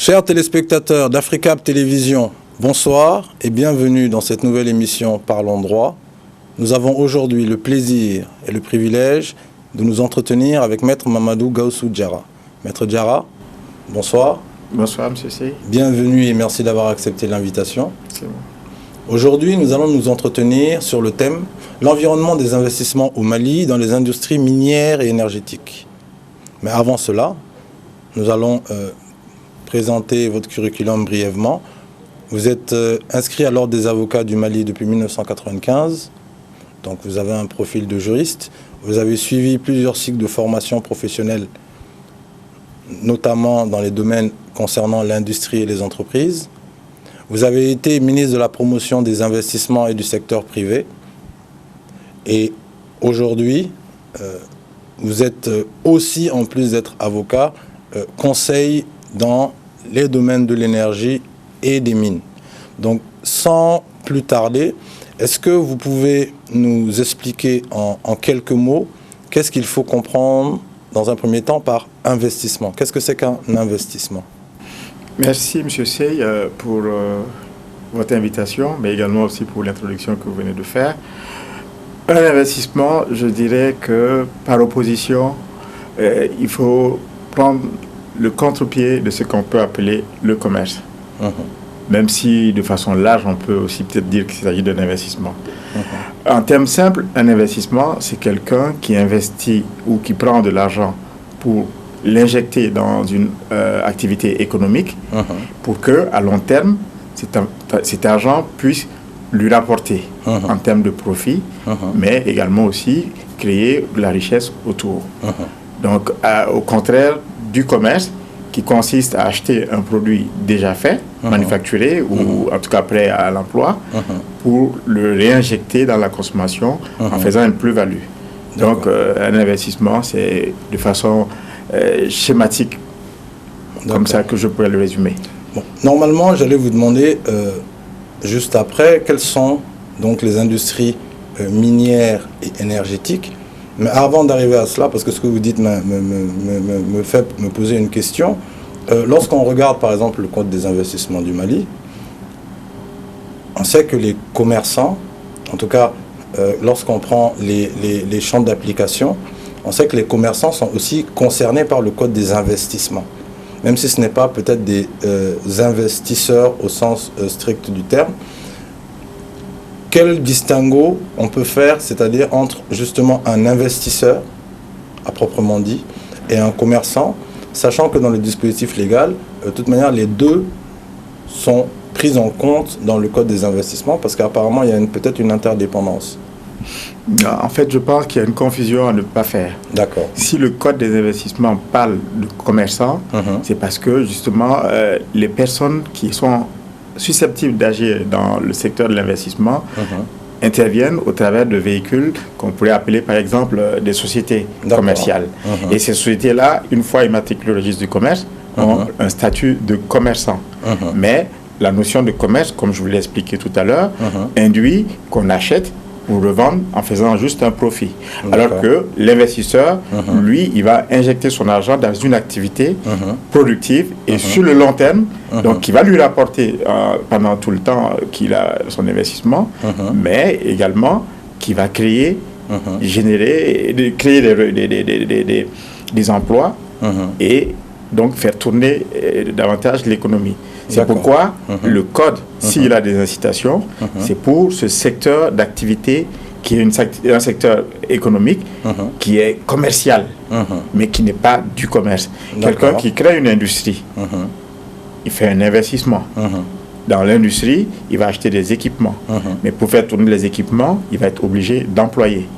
Chers téléspectateurs d'Africab Télévision, bonsoir et bienvenue dans cette nouvelle émission Parlons droit. Nous avons aujourd'hui le plaisir et le privilège de nous entretenir avec Maître Mamadou Gaussou Diarra. Maître Diarra, bonsoir. Bonsoir, M. C. Bienvenue et merci d'avoir accepté l'invitation. C'est bon. Aujourd'hui, nous allons nous entretenir sur le thème « L'environnement des investissements au Mali dans les industries minières et énergétiques ». Mais avant cela, nous allons présenter votre curriculum brièvement. Vous êtes inscrit à l'Ordre des avocats du Mali depuis 1995, donc vous avez un profil de juriste. Vous avez suivi plusieurs cycles de formation professionnelle, notamment dans les domaines concernant l'industrie et les entreprises. Vous avez été ministre de la promotion des investissements et du secteur privé. Et aujourd'hui, vous êtes aussi, en plus d'être avocat, conseil dans les domaines de l'énergie et des mines. Donc, sans plus tarder, est-ce que vous pouvez nous expliquer en quelques mots qu'est-ce qu'il faut comprendre dans un premier temps par investissement? Qu'est-ce que c'est qu'un investissement? Merci, M. C, pour votre invitation, mais également aussi pour l'introduction que vous venez de faire. Un investissement, je dirais que par opposition, il faut prendre le contre-pied de ce qu'on peut appeler le commerce. Même si de façon large, on peut aussi peut-être dire qu'il s'agit d'un investissement. En termes simples, un investissement, c'est quelqu'un qui investit ou qui prend de l'argent pour l'injecter dans une activité économique pour que, à long terme, cet argent puisse lui rapporter en termes de profit, mais également aussi créer de la richesse autour. Donc, au contraire du commerce, qui consiste à acheter un produit déjà fait, manufacturé ou en tout cas prêt à l'emploi, pour le réinjecter dans la consommation en faisant une plus-value. Donc, un investissement, c'est de façon schématique, comme ça que je pourrais le résumer. Bon. Normalement, j'allais vous demander, juste après, quelles sont donc les industries minières et énergétiques. Mais avant d'arriver à cela, parce que ce que vous dites me fait me poser une question, lorsqu'on regarde par exemple le Code des investissements du Mali, on sait que les commerçants, en tout cas lorsqu'on prend les champs d'application, on sait que les commerçants sont aussi concernés par le Code des investissements. Même si ce n'est pas peut-être des investisseurs au sens strict du terme. Quel distinguo on peut faire, c'est-à-dire entre justement un investisseur, à proprement dit, et un commerçant, sachant que dans le dispositif légal, de toute manière, les deux sont pris en compte dans le Code des investissements, parce qu'apparemment, il y a peut-être une interdépendance. En fait, je pense qu'il y a une confusion à ne pas faire. D'accord. Si le Code des investissements parle de commerçants, c'est parce que justement, les personnes qui sont susceptibles d'agir dans le secteur de l'investissement interviennent au travers de véhicules qu'on pourrait appeler par exemple des sociétés commerciales. Et ces sociétés-là, une fois immatriculées au registre du commerce, ont un statut de commerçant. Mais la notion de commerce, comme je vous l'ai expliqué tout à l'heure, induit qu'on achète ou revendre en faisant juste un profit. Alors que l'investisseur, lui, il va injecter son argent dans une activité productive et sur le long terme, donc qui va lui rapporter pendant tout le temps qu'il a son investissement, mais également qui va créer, créer des emplois et donc faire tourner davantage l'économie. C'est pourquoi le code, s'il a des incitations, c'est pour ce secteur d'activité qui est un secteur économique qui est commercial, mais qui n'est pas du commerce. Quelqu'un qui crée une industrie, il fait un investissement. Dans l'industrie, il va acheter des équipements. Mais pour faire tourner les équipements, il va être obligé d'employer.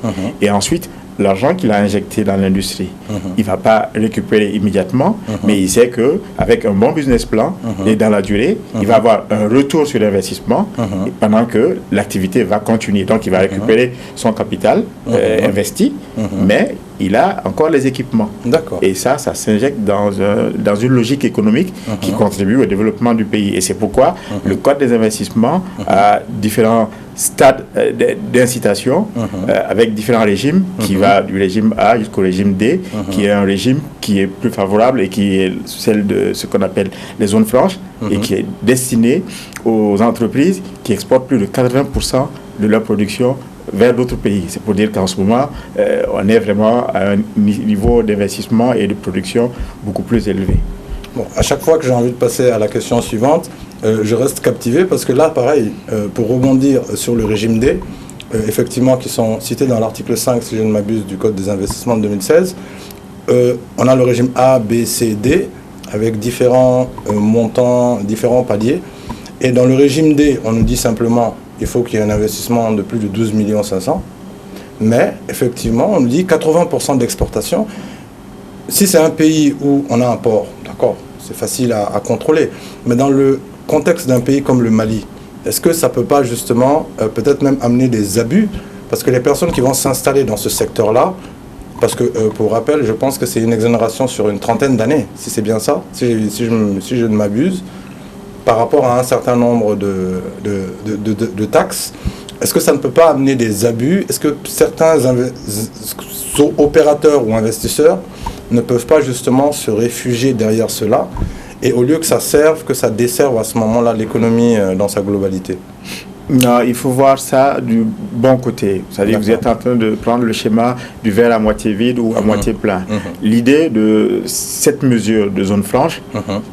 Et ensuite, l'argent qu'il a injecté dans l'industrie, il ne va pas récupérer immédiatement, mais il sait qu'avec un bon business plan et dans la durée, il va avoir un retour sur l'investissement pendant que l'activité va continuer. Donc, il va récupérer son capital investi, mais il a encore les équipements. Et ça s'injecte dans une logique économique qui contribue au développement du pays. Et c'est pourquoi le Code des investissements a différents stades d'incitation avec différents régimes qui va du régime A jusqu'au régime D, qui est un régime qui est plus favorable et qui est celle de ce qu'on appelle les zones franches et qui est destiné aux entreprises qui exportent plus de 80% de leur production vers d'autres pays. C'est pour dire qu'en ce moment, on est vraiment à un niveau d'investissement et de production beaucoup plus élevé. Bon, à chaque fois que j'ai envie de passer à la question suivante, je reste captivé parce que là, pareil, pour rebondir sur le régime D, effectivement, qui sont cités dans l'article 5, si je ne m'abuse, du Code des investissements de 2016, on a le régime A, B, C, D, avec différents montants, différents paliers. Et dans le régime D, on nous dit simplement il faut qu'il y ait un investissement de plus de 12 500 000. Mais effectivement, on nous dit 80% d'exportation. Si c'est un pays où on a un port, d'accord, c'est facile à contrôler. Mais dans le contexte d'un pays comme le Mali, est-ce que ça ne peut pas justement peut-être même amener des abus? Parce que les personnes qui vont s'installer dans ce secteur-là, parce que pour rappel, je pense que c'est une exonération sur une trentaine d'années, si c'est bien ça, si je ne m'abuse, par rapport à un certain nombre de taxes. Est-ce que ça ne peut pas amener des abus? Est-ce que certains opérateurs ou investisseurs ne peuvent pas justement se réfugier derrière cela et au lieu que ça serve, que ça desserve à ce moment-là l'économie dans sa globalité? Non, il faut voir ça du bon côté. C'est-à-dire que vous êtes en train de prendre le schéma du verre à moitié vide ou à moitié plein. L'idée de cette mesure de zone franche,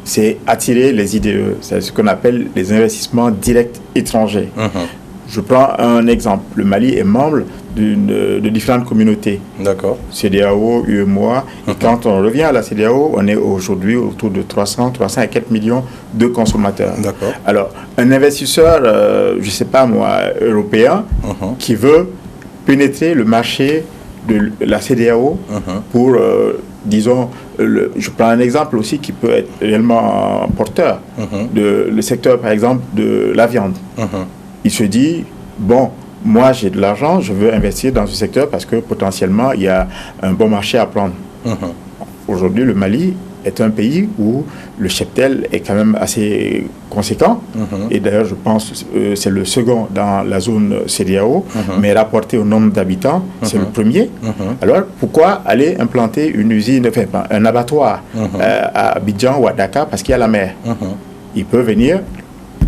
c'est attirer les IDE, c'est ce qu'on appelle les investissements directs étrangers. Je prends un exemple. Le Mali est membre de différentes communautés. D'accord. CEDEAO, UEMOA. Et quand on revient à la CEDEAO, on est aujourd'hui autour de 300 et quelques millions de consommateurs. D'accord. Alors, un investisseur, je ne sais pas moi, européen, qui veut pénétrer le marché de la CEDEAO pour, disons, je prends un exemple aussi qui peut être réellement porteur, le secteur par exemple de la viande. Il se dit, bon, moi j'ai de l'argent, je veux investir dans ce secteur parce que potentiellement il y a un bon marché à prendre. Aujourd'hui, le Mali est un pays où le cheptel est quand même assez conséquent. Et d'ailleurs, je pense que c'est le second dans la zone CEDEAO, mais rapporté au nombre d'habitants, c'est le premier. Alors, pourquoi aller implanter une usine, enfin, un abattoir à Abidjan ou à Dakar parce qu'il y a la mer? Il peut venir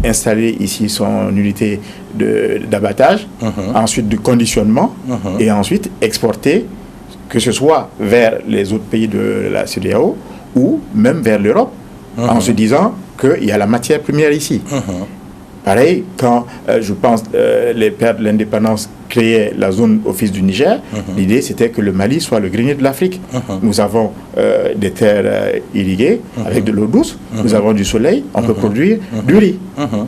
installer ici son unité d'abattage, ensuite de conditionnement, et ensuite exporter, que ce soit vers les autres pays de la CEDEAO ou même vers l'Europe, en se disant qu'il y a la matière première ici. Pareil, quand je pense les pères de l'indépendance créaient la zone office du Niger, l'idée c'était que le Mali soit le grenier de l'Afrique. Nous avons des terres irriguées avec de l'eau douce, nous avons du soleil, on peut produire du riz,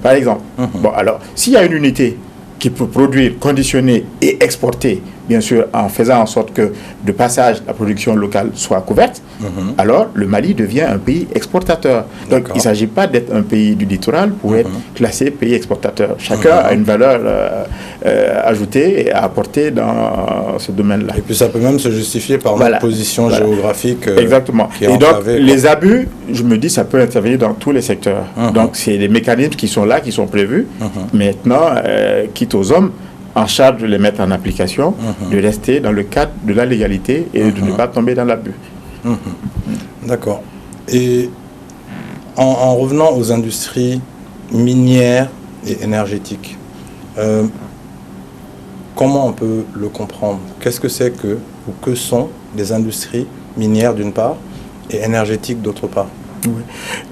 par exemple. Bon, alors, s'il y a une unité qui peut produire, conditionner et exporter, bien sûr, en faisant en sorte que de passage la production locale soit couverte, alors le Mali devient un pays exportateur. Donc il ne s'agit pas d'être un pays du littoral pour être classé pays exportateur. Chacun a une valeur ajoutée et à apporter dans ce domaine-là. Et puis ça peut même se justifier par notre position géographique. Exactement. Qui est et donc enclavée, les abus, je me dis, ça peut intervenir dans tous les secteurs. Donc c'est des mécanismes qui sont là, qui sont prévus. Maintenant, quitte aux hommes en charge de les mettre en application, de rester dans le cadre de la légalité et de ne pas tomber dans l'abus. D'accord. Et en revenant aux industries minières et énergétiques, comment on peut le comprendre? Qu'est-ce que c'est que, ou que sont les industries minières d'une part et énergétiques d'autre part? Oui.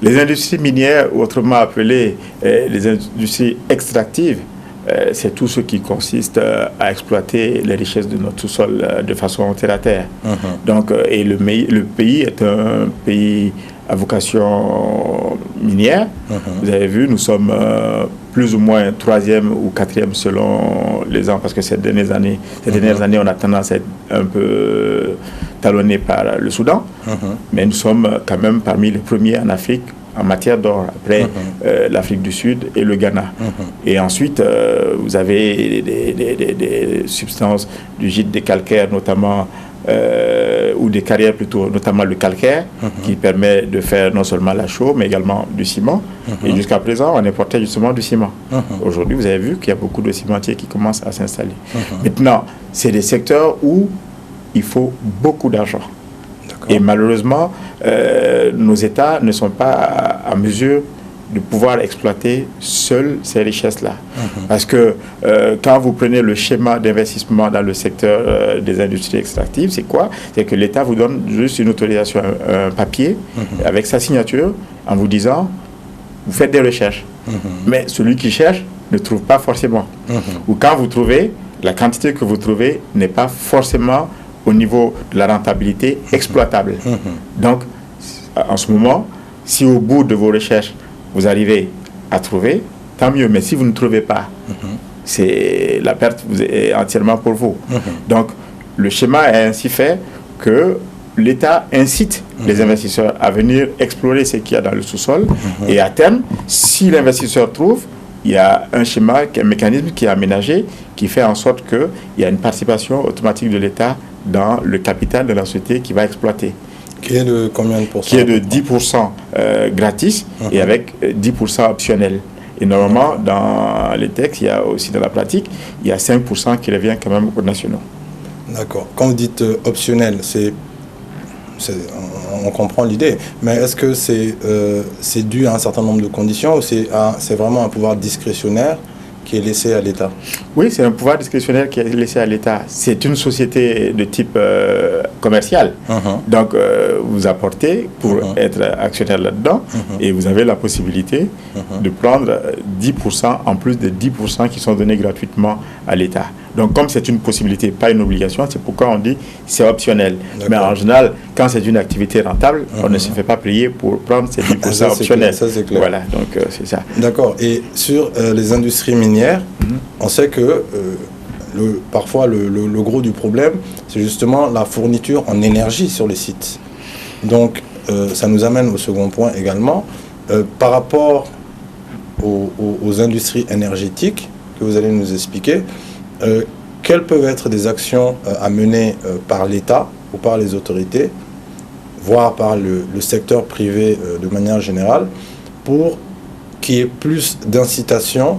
Les industries minières, autrement appelées les industries extractives, c'est tout ce qui consiste à exploiter les richesses de notre sous-sol de façon terre à terre. Donc, et le pays est un pays à vocation minière. Vous avez vu, nous sommes plus ou moins 3e ou 4e selon les ans, parce que ces dernières années, on a tendance à être un peu talonné par le Soudan, mais nous sommes quand même parmi les premiers en Afrique en matière d'or, après l'Afrique du Sud et le Ghana. Et ensuite, vous avez des substances du gîte des calcaires, notamment ou des carrières plutôt, notamment le calcaire, qui permet de faire non seulement la chaux, mais également du ciment. Et jusqu'à présent, on importait justement du ciment. Aujourd'hui, vous avez vu qu'il y a beaucoup de cimentiers qui commencent à s'installer. Maintenant, c'est des secteurs où il faut beaucoup d'argent. Et malheureusement, nos États ne sont pas à mesure de pouvoir exploiter seuls ces richesses-là. Parce que quand vous prenez le schéma d'investissement dans le secteur des industries extractives, c'est quoi? C'est que l'État vous donne juste une autorisation, un papier, avec sa signature, en vous disant, vous faites des recherches. Mais celui qui cherche ne trouve pas forcément. Ou quand vous trouvez, la quantité que vous trouvez n'est pas forcément au niveau de la rentabilité exploitable. Donc, en ce moment, si au bout de vos recherches, vous arrivez à trouver, tant mieux. Mais si vous ne trouvez pas, c'est la perte est entièrement pour vous. Donc, le schéma est ainsi fait que l'État incite les investisseurs à venir explorer ce qu'il y a dans le sous-sol. Et à terme, si l'investisseur trouve, il y a un schéma, un mécanisme qui est aménagé, qui fait en sorte qu'il y a une participation automatique de l'État dans le capital de la société qui va exploiter. Qui est de combien de pourcents? Qui est de 10% gratis et avec 10% optionnel. Et normalement, dans les textes, il y a aussi dans la pratique, il y a 5% qui revient quand même aux nationaux. D'accord. Quand vous dites optionnel, on comprend l'idée, mais est-ce que c'est dû à un certain nombre de conditions ou c'est vraiment un pouvoir discrétionnaire qui est laissé à l'État? Oui, c'est un pouvoir discrétionnaire qui est laissé à l'État. C'est une société de type commercial. Donc, vous apportez pour être actionnaire là-dedans et vous avez la possibilité de prendre 10% en plus des 10% qui sont donnés gratuitement à l'État. Donc, comme c'est une possibilité, pas une obligation, c'est pourquoi on dit c'est optionnel. Mais en général, quand c'est une activité rentable, on ne se fait pas payer pour prendre ces 10% optionnels. Ça, c'est clair. Voilà, donc c'est ça. D'accord. Et sur les industries minières, on sait que parfois le gros du problème, c'est justement la fourniture en énergie sur les sites. Donc, ça nous amène au second point également. Par rapport aux industries énergétiques que vous allez nous expliquer, quelles peuvent être des actions à mener par l'État ou par les autorités, voire par le secteur privé de manière générale, pour qu'il y ait plus d'incitation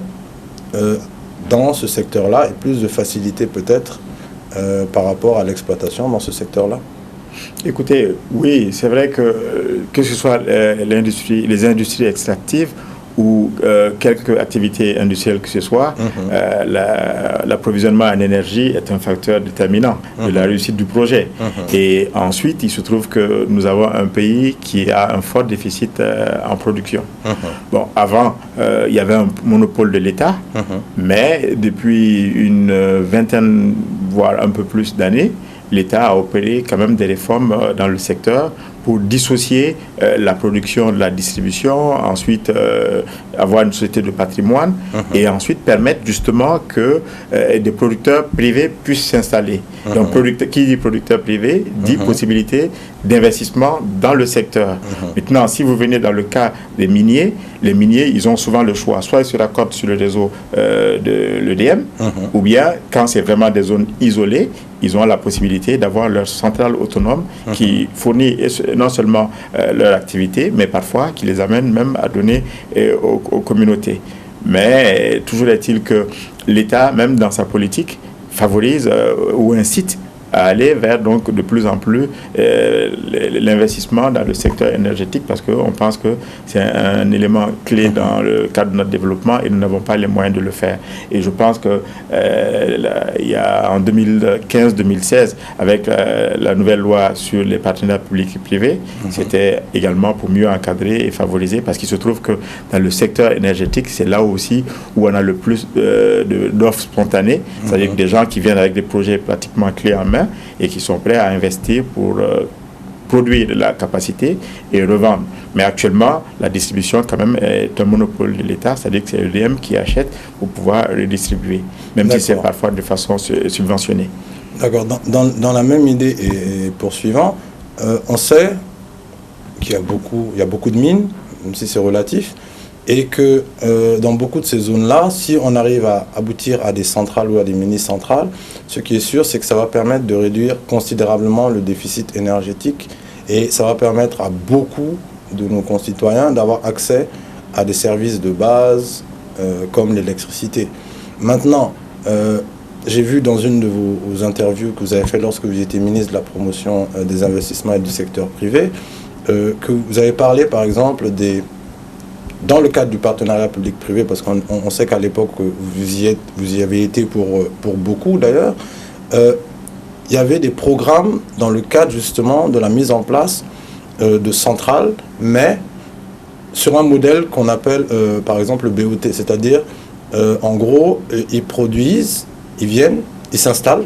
dans ce secteur-là et plus de facilité peut-être par rapport à l'exploitation dans ce secteur-là? Écoutez, oui, c'est vrai que ce soit les industries extractives ou quelque activité industrielle que ce soit, l'approvisionnement en énergie est un facteur déterminant de la réussite du projet. Et ensuite, il se trouve que nous avons un pays qui a un fort déficit en production. Bon, avant, il y avait un monopole de l'État, mais depuis une vingtaine, voire un peu plus d'années, l'État a opéré quand même des réformes dans le secteur pour dissocier la production de la distribution, ensuite avoir une société de patrimoine et ensuite permettre justement que des producteurs privés puissent s'installer. Donc, qui dit producteur privé dit possibilité d'investissement dans le secteur. Maintenant, si vous venez dans le cas des miniers, les miniers, ils ont souvent le choix. Soit ils se raccordent sur le réseau de l'EDM, ou bien, quand c'est vraiment des zones isolées, ils ont la possibilité d'avoir leur centrale autonome qui fournit non seulement leur activité, mais parfois qui les amène même à donner aux communautés. Mais toujours est-il que l'État, même dans sa politique, favorise ou incite à aller vers donc de plus en plus l'investissement dans le secteur énergétique parce qu'on pense que c'est un élément clé dans le cadre de notre développement et nous n'avons pas les moyens de le faire. Et je pense que il y a en 2015-2016 avec la nouvelle loi sur les partenariats publics et privés, c'était également pour mieux encadrer et favoriser parce qu'il se trouve que dans le secteur énergétique, c'est là aussi où on a le plus d'offres spontanées, c'est-à-dire des gens qui viennent avec des projets pratiquement clés en main et qui sont prêts à investir pour produire de la capacité et revendre. Mais actuellement, la distribution quand même est un monopole de l'État, c'est-à-dire que c'est l'EDM qui achète pour pouvoir redistribuer, même si c'est parfois de façon subventionnée. D'accord. Dans la même idée et poursuivant, on sait qu'il y a beaucoup de mines, même si c'est relatif, et que dans beaucoup de ces zones-là, si on arrive à aboutir à des centrales ou à des mini-centrales, ce qui est sûr, c'est que ça va permettre de réduire considérablement le déficit énergétique et ça va permettre à beaucoup de nos concitoyens d'avoir accès à des services de base comme l'électricité. Maintenant, j'ai vu dans une de vos interviews que vous avez fait lorsque vous étiez ministre de la promotion des investissements et du secteur privé, que vous avez parlé par exemple dans le cadre du partenariat public-privé, parce qu'on sait qu'à l'époque vous y avez été pour beaucoup d'ailleurs, il y avait des programmes dans le cadre justement de la mise en place de centrales, mais sur un modèle qu'on appelle par exemple le BOT, c'est-à-dire en gros ils s'installent,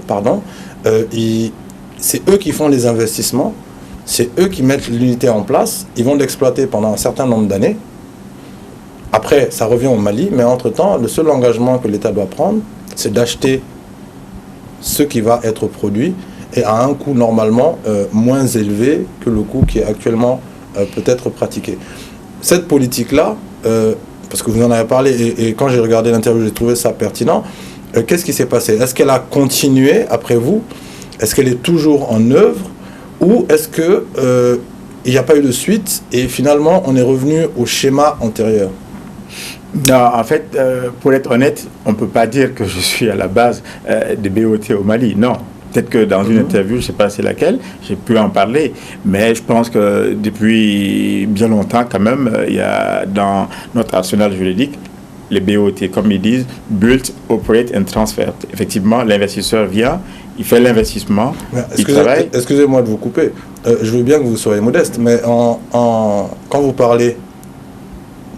c'est eux qui font les investissements, c'est eux qui mettent l'unité en place, ils vont l'exploiter pendant un certain nombre d'années. Après, ça revient au Mali, mais entre-temps, le seul engagement que l'État doit prendre, c'est d'acheter ce qui va être produit et à un coût normalement moins élevé que le coût qui est actuellement peut-être pratiqué. Cette politique-là, parce que vous en avez parlé, et quand j'ai regardé l'interview, j'ai trouvé ça pertinent, qu'est-ce qui s'est passé? Est-ce qu'elle a continué après vous? Est-ce qu'elle est toujours en œuvre? Ou est-ce qu'il n'y a pas eu de suite et finalement on est revenu au schéma antérieur? Non, en fait, pour être honnête, on ne peut pas dire que je suis à la base des BOT au Mali. Non. Peut-être que dans une interview, je ne sais pas c'est laquelle, j'ai pu en parler. Mais je pense que depuis bien longtemps, quand même, il y a dans notre arsenal juridique, les BOT, comme ils disent, Build, Operate and Transfer. Effectivement, l'investisseur vient, il fait l'investissement, il travaille. Excusez-moi de vous couper. Je veux bien que vous soyez modeste, mais quand vous parlez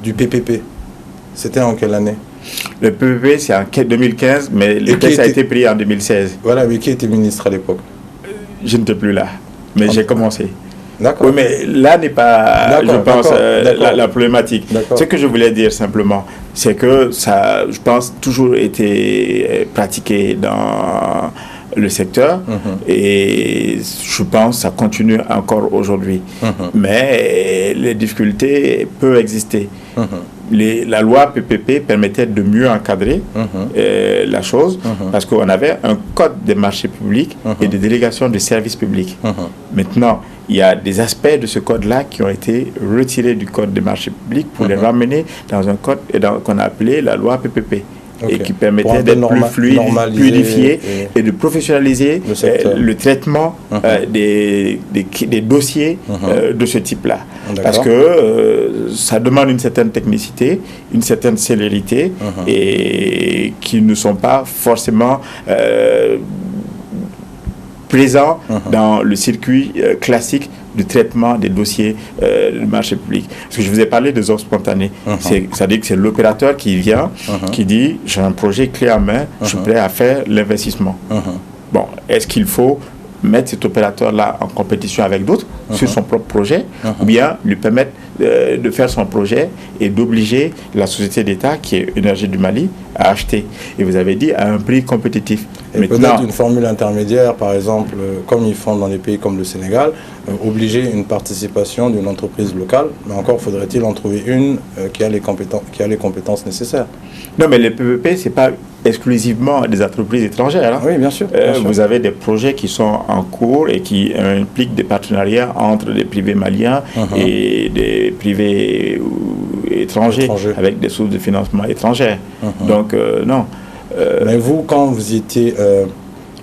du PPP, c'était en quelle année? Le PPP, c'est en 2015, mais le texte a été pris en 2016. Voilà, mais qui était ministre à l'époque? Je n'étais plus là, mais j'ai commencé. D'accord. Oui, mais là n'est pas, je pense, la problématique. Ce que je voulais dire simplement, c'est que ça, je pense, toujours été pratiqué dans le secteur et je pense que ça continue encore aujourd'hui. Mais les difficultés peuvent exister. La loi PPP permettait de mieux encadrer la chose parce qu'on avait un code des marchés publics et des délégations de services publics. Maintenant, il y a des aspects de ce code-là qui ont été retirés du code des marchés publics pour les ramener dans un code qu'on a appelé la loi PPP. Et qui permettait d'être plus fluide, fluidifié et de professionnaliser le traitement des dossiers de ce type-là. Parce que ça demande une certaine technicité, une certaine célérité et qui ne sont pas forcément présents dans le circuit classique du traitement des dossiers du marché public. Parce que je vous ai parlé des offres spontanées. C'est-à-dire que c'est l'opérateur qui vient, qui dit « j'ai un projet clé en main, je suis prêt à faire l'investissement ». Bon, est-ce qu'il faut mettre cet opérateur-là en compétition avec d'autres sur son propre projet ou bien lui permettre de faire son projet et d'obliger la société d'État, qui est Énergie du Mali, à acheter. Et vous avez dit à un prix compétitif. Et peut-être une formule intermédiaire, par exemple, comme ils font dans des pays comme le Sénégal, obliger une participation d'une entreprise locale, mais encore faudrait-il en trouver une qui a les compétences nécessaires. Non, mais les PPP, ce n'est pas exclusivement des entreprises étrangères. Hein. Oui, bien sûr. Vous avez des projets qui sont en cours et qui impliquent des partenariats entre des privés maliens et des privés étrangers avec des sources de financement étrangères. Donc, non. Mais vous, quand vous étiez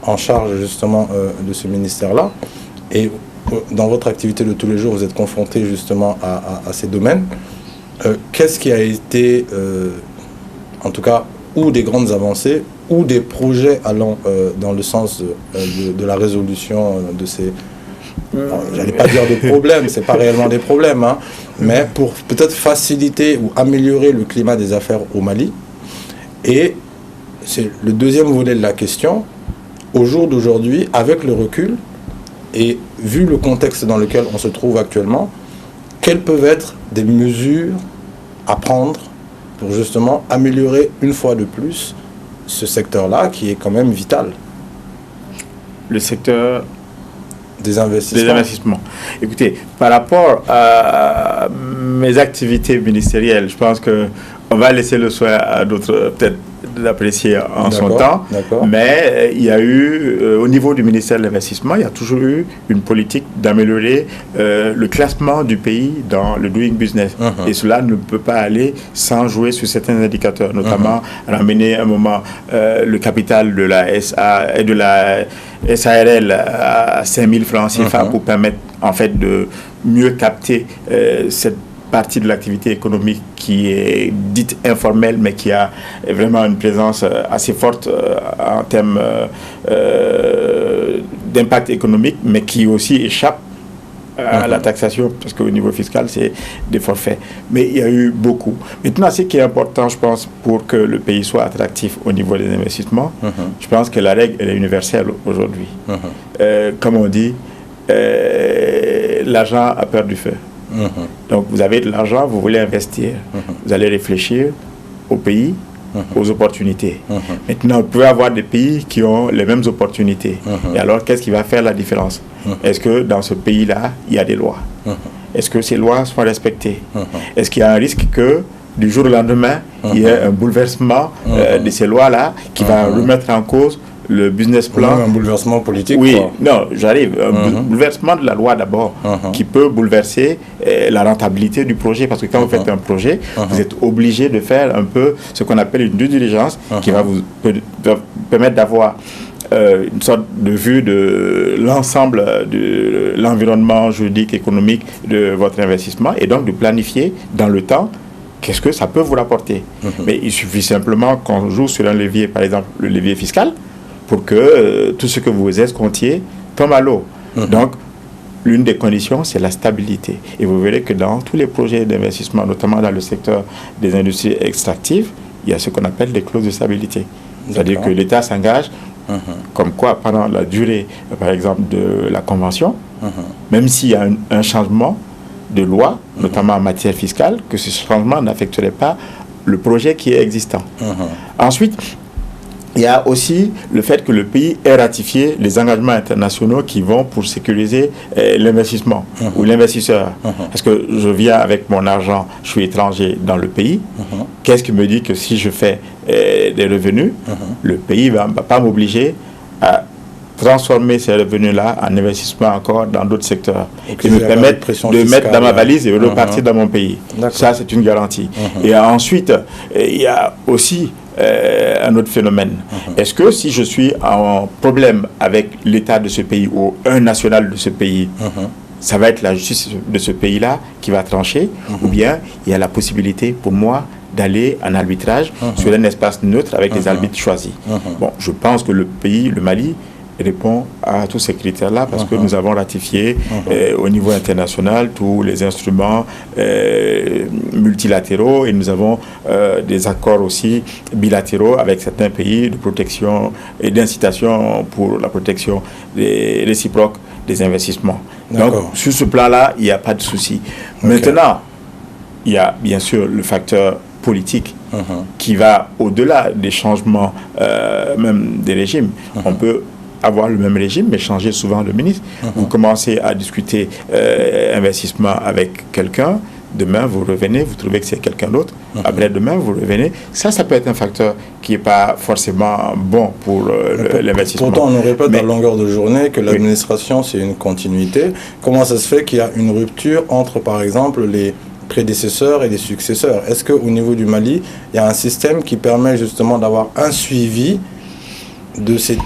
en charge justement de ce ministère-là, et dans votre activité de tous les jours, vous êtes confronté justement à ces domaines, qu'est-ce qui a été, en tout cas, ou des grandes avancées, ou des projets allant dans le sens de la résolution de ces... J'allais pas dire de problèmes, c'est pas réellement des problèmes, hein, mais pour peut-être faciliter ou améliorer le climat des affaires au Mali. Et c'est le deuxième volet de la question. Au jour d'aujourd'hui, avec le recul, et vu le contexte dans lequel on se trouve actuellement, quelles peuvent être des mesures à prendre pour justement améliorer une fois de plus ce secteur-là qui est quand même vital? Le secteur Des investissements. Des investissements. Écoutez, par rapport à mes activités ministérielles, je pense qu'on va laisser le soin à d'autres, peut-être, d'apprécier en son temps. Mais il y a eu, au niveau du ministère de l'Investissement, il y a toujours eu une politique d'améliorer le classement du pays dans le Doing Business. Et cela ne peut pas aller sans jouer sur certains indicateurs, notamment ramener un moment le capital de la SA et de la SARL à 5 000 francs CFA pour permettre en fait de mieux capter cette partie de l'activité économique qui est dite informelle, mais qui a vraiment une présence assez forte en termes d'impact économique, mais qui aussi échappe à la taxation, parce qu'au niveau fiscal, c'est des forfaits. Mais il y a eu beaucoup. Maintenant, ce qui est important, je pense, pour que le pays soit attractif au niveau des investissements, je pense que la règle, elle est universelle aujourd'hui. Comme on dit, l'argent a peur du feu. Donc, vous avez de l'argent, vous voulez investir. Vous allez réfléchir au pays, aux opportunités. Maintenant, vous pouvez avoir des pays qui ont les mêmes opportunités. Et alors, qu'est-ce qui va faire la différence? Est-ce que dans ce pays-là, il y a des lois? Est-ce que ces lois sont respectées? Est-ce qu'il y a un risque que, du jour au lendemain, il y ait un bouleversement de ces lois-là qui va remettre en cause le business plan? Un bouleversement politique? Oui, non, j'arrive. Un bouleversement de la loi d'abord, qui peut bouleverser la rentabilité du projet. Parce que quand vous faites un projet, vous êtes obligé de faire un peu ce qu'on appelle une due diligence, qui va vous permettre d'avoir une sorte de vue de l'ensemble de l'environnement juridique, économique de votre investissement, et donc de planifier dans le temps qu'est-ce que ça peut vous rapporter. Mais il suffit simplement qu'on joue sur un levier, par exemple le levier fiscal, pour que tout ce que vous escomptiez tombe à l'eau. Donc, l'une des conditions, c'est la stabilité. Et vous verrez que dans tous les projets d'investissement, notamment dans le secteur des industries extractives, il y a ce qu'on appelle des clauses de stabilité. C'est-à-dire que l'État s'engage, comme quoi, pendant la durée, par exemple, de la convention, même s'il y a un changement de loi, notamment en matière fiscale, que ce changement n'affecterait pas le projet qui est existant. Ensuite, il y a aussi le fait que le pays ait ratifié les engagements internationaux qui vont pour sécuriser l'investissement ou l'investisseur. Parce que je viens avec mon argent, je suis étranger dans le pays. Qu'est-ce qui me dit que si je fais des revenus, le pays ne va pas m'obliger à transformer ces revenus-là en investissement encore dans d'autres secteurs et me permettre de mettre dans ma valise et repartir dans mon pays. Ça, c'est une garantie. Et ensuite, il y a aussi un autre phénomène. Est-ce que si je suis en problème avec l'État de ce pays ou un national de ce pays, ça va être la justice de ce pays-là qui va trancher, ou bien il y a la possibilité pour moi d'aller en arbitrage sur un espace neutre avec des arbitres choisis. Bon, je pense que le pays, le Mali, répond à tous ces critères-là parce que nous avons ratifié au niveau international tous les instruments multilatéraux et nous avons des accords aussi bilatéraux avec certains pays de protection et d'incitation pour la protection des réciproques des investissements. Donc, sur ce plan-là, il n'y a pas de souci. Maintenant, il y a bien sûr le facteur politique qui va au-delà des changements même des régimes. On peut avoir le même régime, mais changer souvent le ministre. Vous commencez à discuter investissement avec quelqu'un, demain vous revenez, vous trouvez que c'est quelqu'un d'autre, après demain vous revenez. Ça peut être un facteur qui n'est pas forcément bon pour l'investissement. Pourtant, on nous répète à longueur de journée que l'administration, c'est une continuité. Comment ça se fait qu'il y a une rupture entre, par exemple, les prédécesseurs et les successeurs? Est-ce qu'au niveau du Mali, il y a un système qui permet justement d'avoir un suivi de ces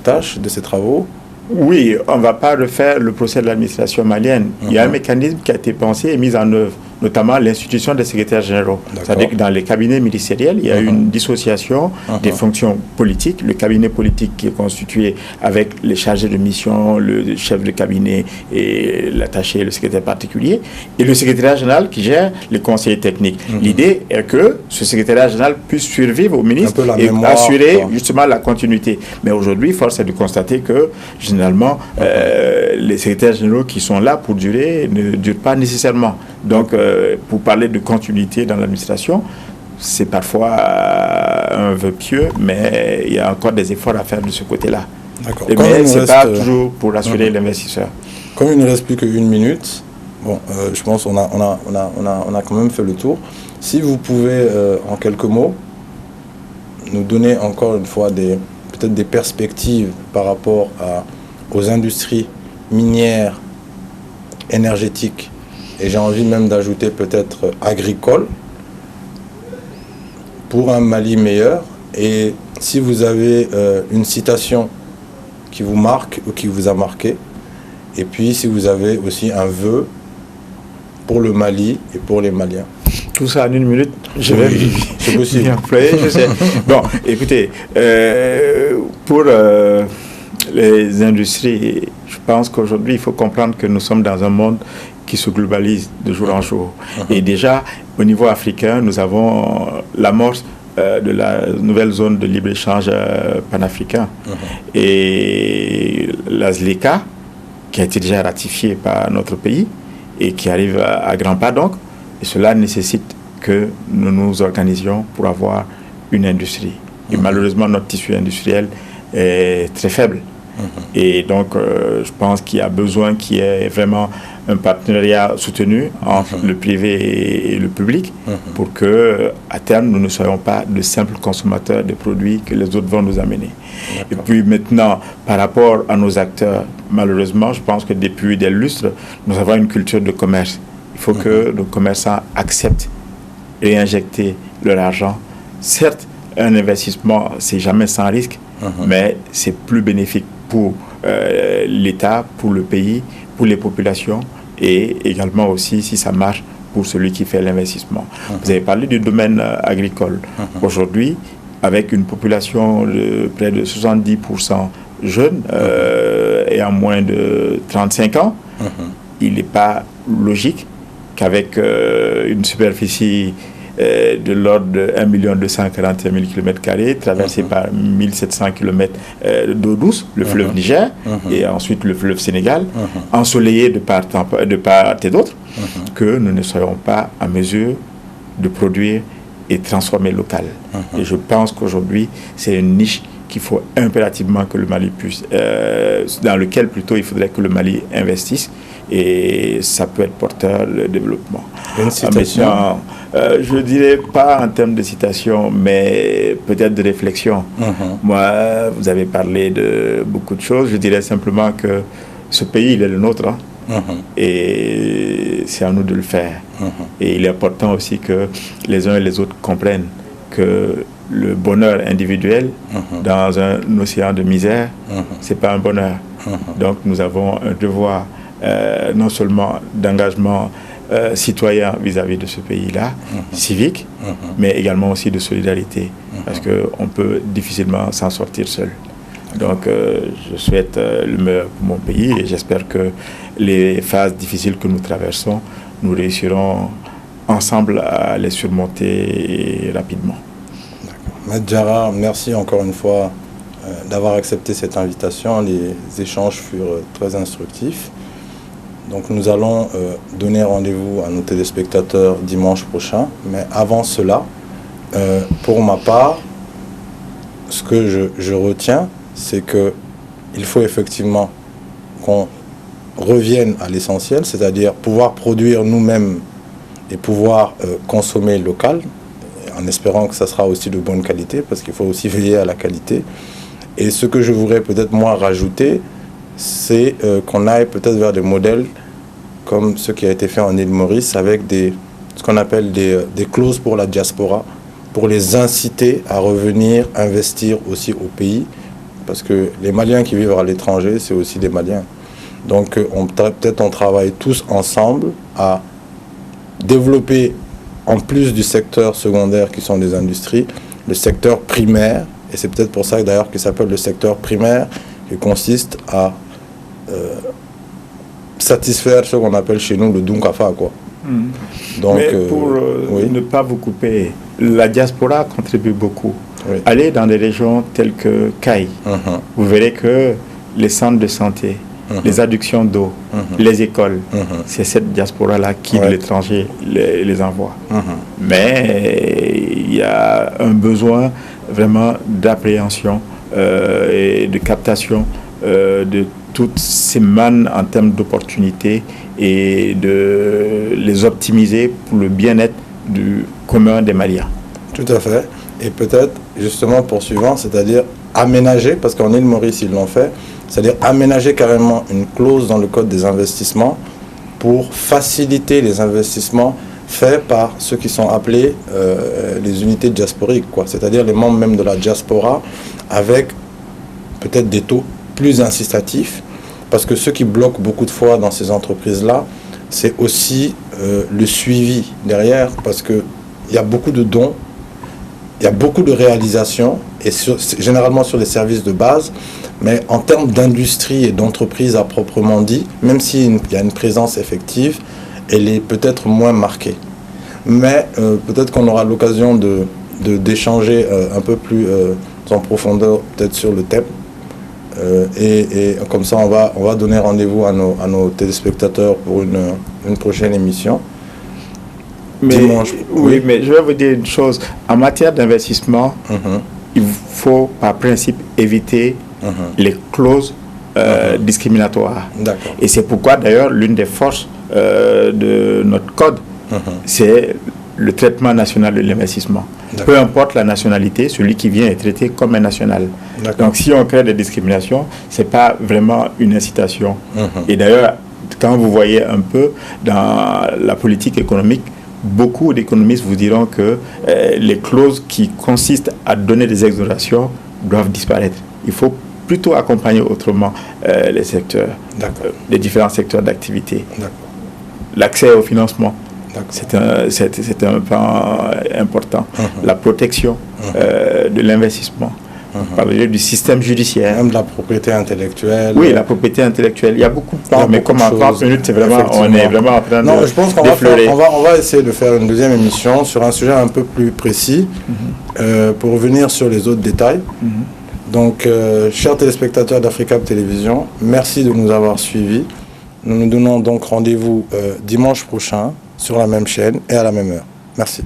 tâches, de ces travaux? Oui, on ne va pas refaire le procès de l'administration malienne. Il y a un mécanisme qui a été pensé et mis en œuvre, notamment l'institution des secrétaires généraux. C'est-à-dire que dans les cabinets ministériels, il y a une dissociation des fonctions politiques. Le cabinet politique qui est constitué avec les chargés de mission, le chef de cabinet et l'attaché, le secrétaire particulier, et le secrétaire général qui gère les conseillers techniques. L'idée est que ce secrétaire général puisse survivre au ministre et assurer justement la continuité. Mais aujourd'hui, force est de constater que généralement, les secrétaires généraux qui sont là pour durer ne durent pas nécessairement. Donc, pour parler de continuité dans l'administration, c'est parfois un vœu pieux, mais il y a encore des efforts à faire de ce côté-là. D'accord. Mais ce n'est pas toujours pour rassurer l'investisseur. Comme il ne reste plus qu'une minute, bon, je pense qu'on a quand même fait le tour. Si vous pouvez, en quelques mots, nous donner encore une fois peut-être des perspectives par rapport aux industries minières, énergétiques, et j'ai envie même d'ajouter peut-être agricoles, pour un Mali meilleur. Et si vous avez une citation qui vous marque ou qui vous a marqué, et puis si vous avez aussi un vœu pour le Mali et pour les Maliens. Tout ça en une minute, je vais c'est possible. Bien employer, je sais. Bon, écoutez, pour les industries, je pense qu'aujourd'hui, il faut comprendre que nous sommes dans un monde qui se globalise de jour en jour. Et déjà, au niveau africain, nous avons l'amorce de la nouvelle zone de libre-échange panafricain. Et la ZLECA, qui a été déjà ratifiée par notre pays et qui arrive à grands pas donc, et cela nécessite que nous nous organisions pour avoir une industrie. Et malheureusement, notre tissu industriel est très faible. Et donc, je pense qu'il y a besoin qu'il y ait vraiment un partenariat soutenu entre le privé et le public pour que, à terme, nous ne soyons pas de simples consommateurs des produits que les autres vont nous amener. Et puis maintenant, par rapport à nos acteurs, malheureusement, je pense que depuis des lustres, nous avons une culture de commerce. Il faut que nos commerçants acceptent et réinjecter leur argent. Certes, un investissement, c'est jamais sans risque, mais c'est plus bénéfique pour l'État, pour le pays, pour les populations et également aussi, si ça marche, pour celui qui fait l'investissement. Vous avez parlé du domaine agricole. Aujourd'hui, avec une population de près de 70% jeunes et en moins de 35 ans, il n'est pas logique qu'avec une superficie de l'ordre de 1 241 000 km², traversée par 1700 km d'eau douce, le fleuve Niger, et ensuite le fleuve Sénégal, ensoleillé de part et d'autre, que nous ne soyons pas en mesure de produire et transformer local. Et je pense qu'aujourd'hui, c'est une niche qu'il faut impérativement que le Mali puisse, dans lequel plutôt il faudrait que le Mali investisse, et ça peut être porteur de développement. Une citation. Je ne dirais pas en termes de citation, mais peut-être de réflexion. Moi, vous avez parlé de beaucoup de choses. Je dirais simplement que ce pays, il est le nôtre. Et c'est à nous de le faire. Et il est important aussi que les uns et les autres comprennent que le bonheur individuel dans un océan de misère, c'est pas un bonheur. Donc nous avons un devoir non seulement d'engagement citoyen vis-à-vis de ce pays-là, civique, mais également aussi de solidarité, parce qu'on peut difficilement s'en sortir seul. Donc je souhaite le meilleur pour mon pays et j'espère que les phases difficiles que nous traversons, nous réussirons ensemble à les surmonter rapidement. Maître Diarra, merci encore une fois d'avoir accepté cette invitation. Les échanges furent très instructifs. Donc nous allons donner rendez-vous à nos téléspectateurs dimanche prochain. Mais avant cela, pour ma part, ce que je retiens, c'est qu'il faut effectivement qu'on revienne à l'essentiel, c'est-à-dire pouvoir produire nous-mêmes et pouvoir consommer local, en espérant que ça sera aussi de bonne qualité, parce qu'il faut aussi veiller à la qualité. Et ce que je voudrais peut-être moi rajouter, c'est qu'on aille peut-être vers des modèles comme ce qui a été fait en île Maurice, avec ce qu'on appelle des clauses pour la diaspora, pour les inciter à revenir investir aussi au pays, parce que les Maliens qui vivent à l'étranger, c'est aussi des Maliens. Donc peut-être on travaille tous ensemble à développer, en plus du secteur secondaire qui sont les industries, le secteur primaire, et c'est peut-être pour ça d'ailleurs qu'il s'appelle le secteur primaire, qui consiste à satisfaire ce qu'on appelle chez nous le Dunkafa, quoi. Donc, mais pour ne pas vous couper, la diaspora contribue beaucoup. Oui. Allez dans des régions telles que Caille, vous verrez que les centres de santé, les adductions d'eau, les écoles, c'est cette diaspora-là qui, de l'étranger, les envoie. Mais il y a un besoin vraiment d'appréhension et de captation de toutes ces mannes en termes d'opportunités et de les optimiser pour le bien-être du commun des Maliens. Tout à fait. Et peut-être, justement, poursuivant, c'est-à-dire aménager, parce qu'en île Maurice, ils l'ont fait, c'est-à-dire aménager carrément une clause dans le code des investissements pour faciliter les investissements faits par ceux qui sont appelés les unités diasporiques, quoi. C'est-à-dire les membres même de la diaspora, avec peut-être des taux plus incitatifs, parce que ce qui bloque beaucoup de fois dans ces entreprises-là, c'est aussi le suivi derrière, parce qu'il y a beaucoup de dons, il y a beaucoup de réalisations, et généralement sur les services de base, mais en termes d'industrie et d'entreprise à proprement dit, même s'il y a une présence effective, elle est peut-être moins marquée. Mais peut-être qu'on aura l'occasion d'échanger un peu plus en profondeur peut-être sur le thème. Et comme ça, on va donner rendez-vous à nos téléspectateurs pour une prochaine émission. Mais, dimanche. Oui, mais je vais vous dire une chose. En matière d'investissement, il faut par principe éviter les clauses discriminatoires. Et c'est pourquoi d'ailleurs l'une des forces de notre code, c'est le traitement national de l'investissement. Peu importe la nationalité, celui qui vient est traité comme un national. Donc si on crée des discriminations, ce n'est pas vraiment une incitation. Et d'ailleurs, quand vous voyez un peu dans la politique économique, beaucoup d'économistes vous diront que les clauses qui consistent à donner des exonérations doivent disparaître. Il faut plutôt accompagner autrement les secteurs, les différents secteurs d'activité. L'accès au financement, c'est un pan important. La protection de l'investissement. On parlait du système judiciaire. Même de la propriété intellectuelle. Oui, la propriété intellectuelle. Il y a beaucoup de plans, mais comme en 30 minutes, c'est vraiment, on est vraiment en train je pense qu'on va essayer de faire une deuxième émission sur un sujet un peu plus précis pour revenir sur les autres détails. Donc, chers téléspectateurs d'Africab Télévision, merci de nous avoir suivis. Nous nous donnons donc rendez-vous dimanche prochain sur la même chaîne et à la même heure. Merci.